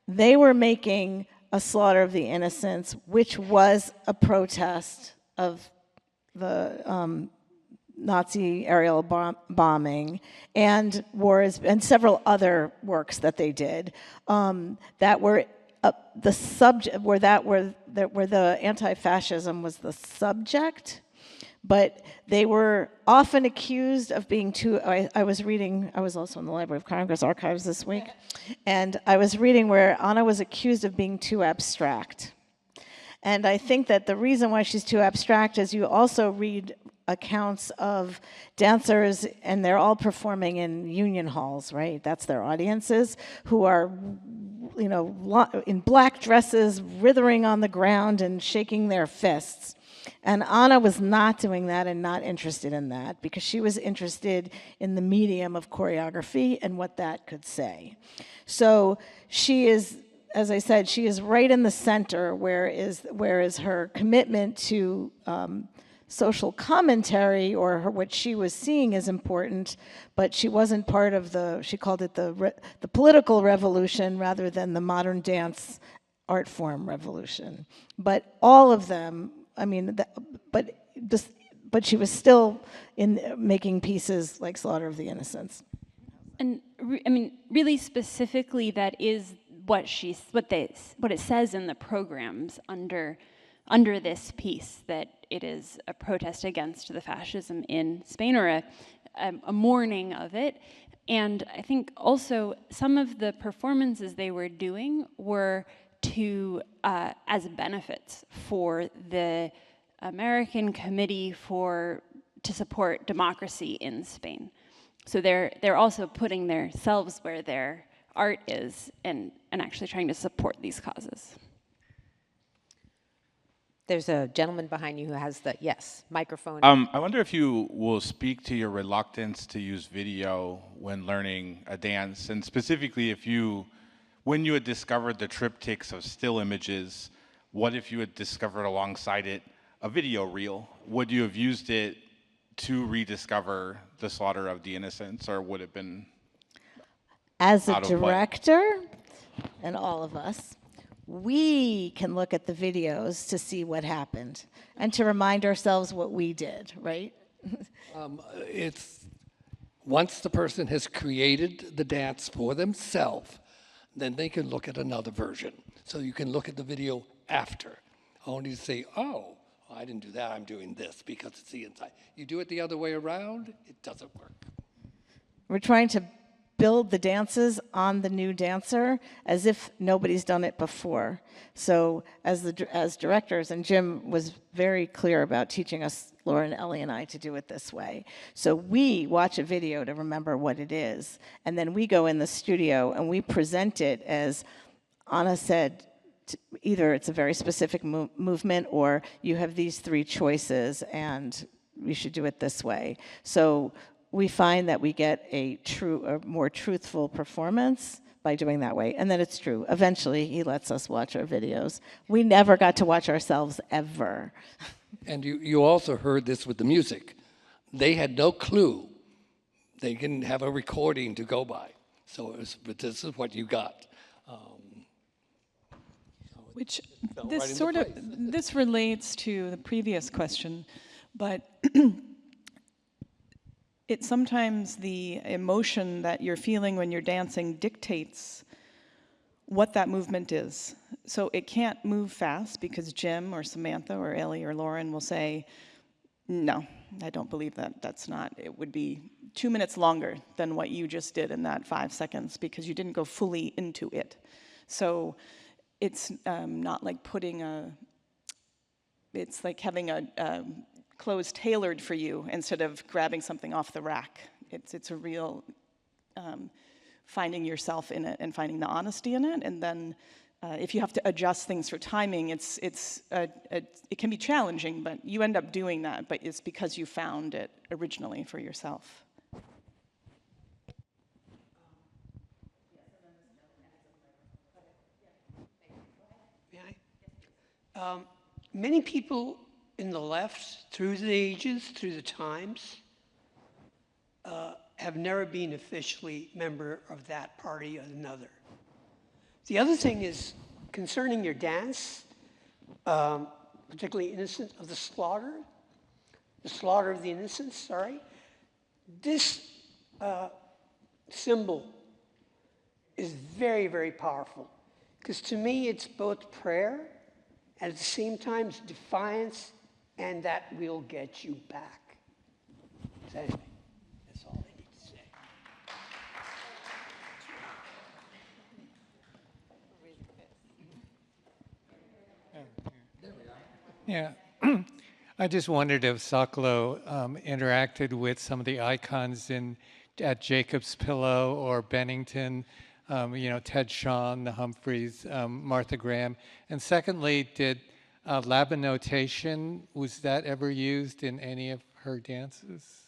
they were making a Slaughter of the Innocents, which was a protest of the Nazi aerial bombing and wars, and several other works that they did that were the subject, where the anti-fascism was the subject, but they were often accused of being too. I was also in the Library of Congress archives this week, and I was reading where Anna was accused of being too abstract. And I think that the reason why she's too abstract is you also read accounts of dancers, and they're all performing in union halls, right? That's their audiences, who are in black dresses, writhing on the ground and shaking their fists. And Anna was not doing that and not interested in that, because she was interested in the medium of choreography and what that could say. So she is, as I said, she is right in the center, whereas her commitment to social commentary, or what she was seeing is important, but she wasn't part of she called it the political revolution rather than the modern dance art form revolution. But all of them, but she was still in making pieces like Slaughter of the Innocents. And really specifically, that is what it says in the programs under this piece, that it is a protest against the fascism in Spain, or a mourning of it. And I think also some of the performances they were doing were as benefits for the American Committee to support democracy in Spain. So they're also putting themselves where their art is, and actually trying to support these causes. There's a gentleman behind you who has the microphone. I wonder if you will speak to your reluctance to use video when learning a dance, and specifically when you had discovered the triptychs of still images, what if you had discovered alongside it a video reel? Would you have used it to rediscover the Slaughter of the Innocents, or would it have been as a director, and all of us, we can look at the videos to see what happened and to remind ourselves what we did, right? It's once the person has created the dance for themselves, then they can look at another version. So you can look at the video after, only to say, oh, I didn't do that, I'm doing this because it's the inside. You do it the other way around, it doesn't work. We're trying to build the dances on the new dancer as if nobody's done it before. So as directors, and Jim was very clear about teaching us, Lauren, Ellie, and I, to do it this way. So we watch a video to remember what it is, and then we go in the studio and we present it as Anna said. Either it's a very specific movement, or you have these three choices and you should do it this way. So we find that we get a more truthful performance by doing that way. And then it's true. Eventually, he lets us watch our videos. We never got to watch ourselves, ever. And you also heard this with the music. They had no clue. They didn't have a recording to go by. But this is what you got. Which this relates to the previous question, but it's sometimes the emotion that you're feeling when you're dancing dictates what that movement is. So it can't move fast because Jim or Samantha or Ellie or Lauren will say, no, I don't believe that. That's not. It would be 2 minutes longer than what you just did in that 5 seconds because you didn't go fully into it. So it's not like it's like having a clothes tailored for you instead of grabbing something off the rack. It's a real finding yourself in it and finding the honesty in it. And then if you have to adjust things for timing, it can be challenging, but you end up doing that, but it's because you found it originally for yourself. Many people in the left, through the ages, through the times, have never been officially member of that party or another. The other thing is concerning your dance, particularly Innocent of the Slaughter of the Innocents, sorry. This symbol is very, very powerful because to me it's both prayer and at the same time it's defiance, and that will get you back. So anyway, that's all I need to say. Yeah, I just wondered if Sokolow interacted with some of the icons at Jacob's Pillow or Bennington. Ted Shawn, the Humphreys, Martha Graham? And secondly, did Laban notation, was that ever used in any of her dances?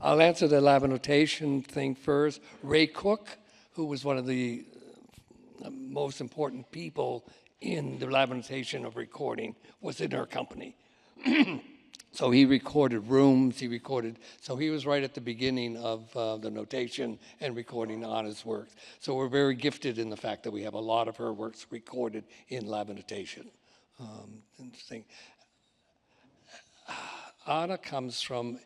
I'll answer the Laban notation thing first. Ray Cook, who was one of the most important people in the Laban notation of recording, was in her company. So he recorded rooms, so he was right at the beginning of the notation and recording Anna's works. So we're very gifted in the fact that we have a lot of her works recorded in Laban notation. Interesting. Anna comes from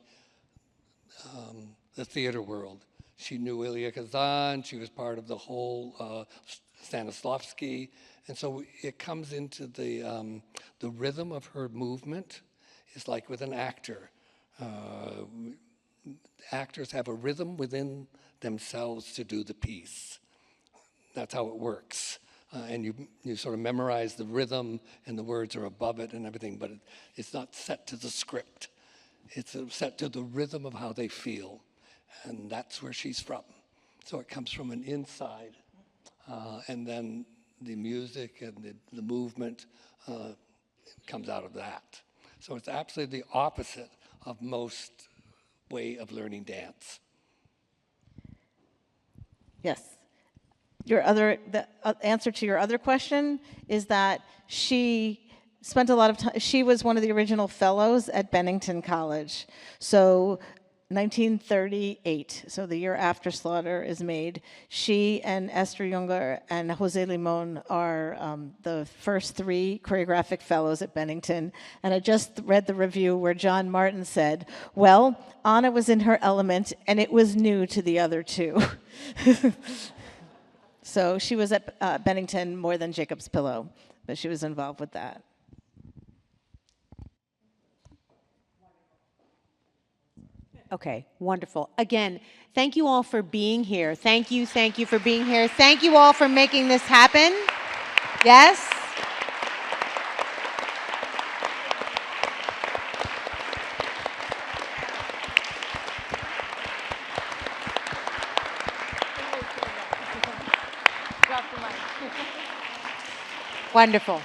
the theater world. She knew Ilya Kazan, she was part of the whole Stanislavski, and so it comes into the rhythm of her movement. It's like with an actor. Actors have a rhythm within themselves to do the piece. That's how it works. And you sort of memorize the rhythm, and the words are above it and everything, but it's not set to the script. It's set to the rhythm of how they feel, and that's where she's from. So it comes from an inside, and then the music and the movement comes out of that. So it's absolutely the opposite of most way of learning dance. Yes. The answer to your other question is that she spent a lot of time, she was one of the original fellows at Bennington College. So 1938, so the year after Slaughter is made, she and Esther Junger and Jose Limon are the first 3 choreographic fellows at Bennington. And I just read the review where John Martin said, well, Anna was in her element and it was new to the other 2. So she was at Bennington more than Jacob's Pillow, but she was involved with that. Okay, wonderful. Again, thank you all for being here. Thank you for being here. Thank you all for making this happen. Yes? Wonderful.